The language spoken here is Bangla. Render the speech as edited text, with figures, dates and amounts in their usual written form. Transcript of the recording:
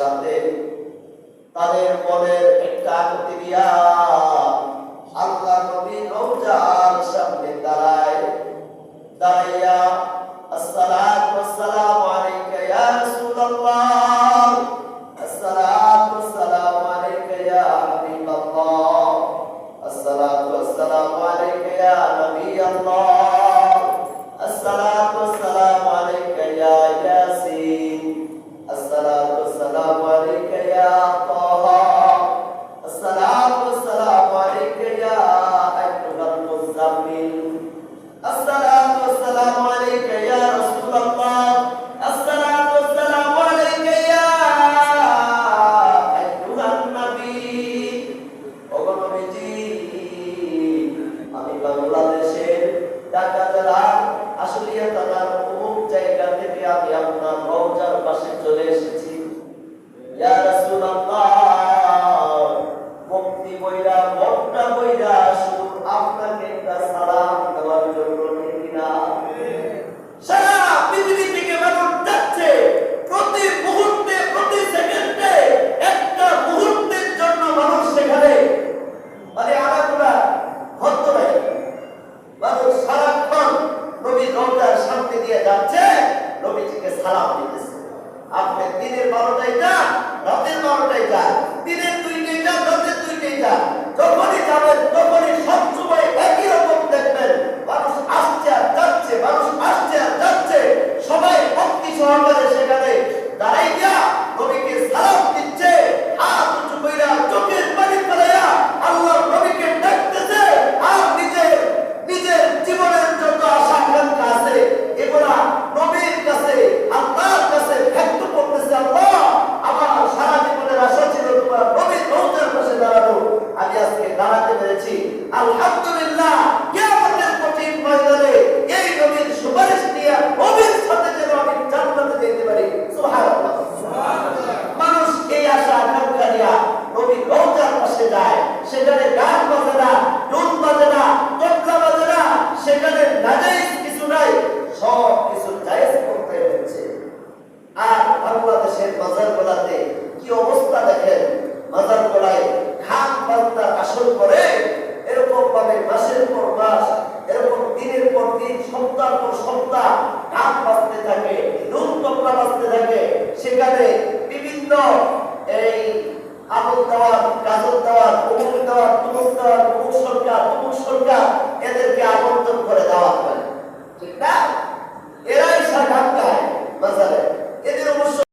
সাথে তাদের মনের একটা প্রতিক্রিয়া আল্লাহ নবী রওজার সামনে দাঁড়াইয়া আসসালাতু ওয়াসসালামু আলাইকা ইয়া রাসূলুল্লাহ, আসসালাতু ওয়াসসালামু আলাইকা ইয়া হাবিবাল্লাহ, আসসালাতু ওয়াসসালামু আলাইকা ইয়া নবিয়াল্লাহ, আসসালাতু ওয়াসসালামু আলাইকা ইয়া ইয়াসিন, আসসালাতু ওয়াসসালামু আলাইকা ইয়া তাহা, আসসালাতু ওয়াসসালামু আলাইকা ইয়া আইয়ুহাল মুযাম্মিল, আসসালাতু ওয়াসসালামু আলাইকা ইয়া রাসূলুল্লাহ, আসসালাতু ওয়াসসালামু আলাইকা ইয়া আইয়ুহান নবী। ওগো নবীজি, আমি বাংলাদেশের ঢাকা জেলার আশুলিয়া থানার অমুক জায়গা থেকে আমি আপনার রওজার পাশে চলে এসেছি। ইয়া রাসূলুল্লাহ, মুক্তি বইরা মনটা বইরা শুধু আপনাকে একটা সালাম দেওয়ার জন্য, ঠিক না? সারা পৃথিবী থেকে মানুষ যাচ্ছে, প্রতি মুহূর্তে প্রতি সেকেন্ডে একটা মুহূর্তের জন্য মানুষ সেখানে আলাদা ভক্ত নাই। মানুষ সারাক্ষণ নবী রওজার সামনে দিয়ে যাচ্ছে, নবীজিকে সালাম দিতেছে। আপনি দিনের 12টায় যান, রাতের 12টায় যান, দিনের 2টায় যান, রাতের 2টায় যান, যখনই যাবেন তখনই সবসময় একই রকম দেখবেন, মানুষ আসছে আর যাচ্ছে, মানুষ আসছে আর যাচ্ছে, সবাই ভক্তি সহকারে সেখানে দাঁড়াই গিয়া নবীকে সালাম দিচ্ছে, হাত উঁচু কইরা চোখের পানি ফেলাইয়া আল্লাহ নবীকে ডাকতেছে। আর নিজের জীবনের যত আশা আকাঙ্ক্ষা আছে এগুলা নবীর কাছে, আল্লাহর কাছে ব্যক্ত করতেছে। আল্লাহ, আমার সারা জীবনের আশা ছিল তোমার নবীর রওজার পাশে দাঁড়ানো, আমি আজকে দাঁড়াতে পেরেছি, আলহামদুলিল্লাহ। কিয়ামতের কঠিন ময়দানে এই নবীর সুপারিশ নিয়ে নবীর সাথে যেন আমি জান্নাতে যেতে পারি। সুবহানাল্লাহ, সুবহানাল্লাহ। মানুষ এই আশা আকাঙ্ক্ষা নিয়ে নবীর রওজার পাশে যায়, সেখানে গান বাজে না, ঢোল বাজে না, তবলা বাজে না, সেখানে নাজায়েজ কিছু নাই, সব কিছু জায়েজ করতে হচ্ছে। আর বাংলাদেশের বাজারগুলোতে কি অবস্থা দেখেন, বাজারগুলায় খান বান্দার আসর করে এরকম ভাবে মাসের পর মাস, এরকম দিনের পর দিন, সপ্তাহ পর সপ্তাহ গান বাজতে থাকে, ঢোল তবলা বাজতে থাকে। সেখানে বিভিন্ন এই আমল দেওয়ার, গাজর দেওয়ার, অমুক দেওয়ার, তমুক দেওয়ার, অমুক সরকার এদেরকে আমন্ত্রণ করে দেওয়া হয়, ঠিক না? এরাই সার গান গায় বাজারে, এদের অবশ্য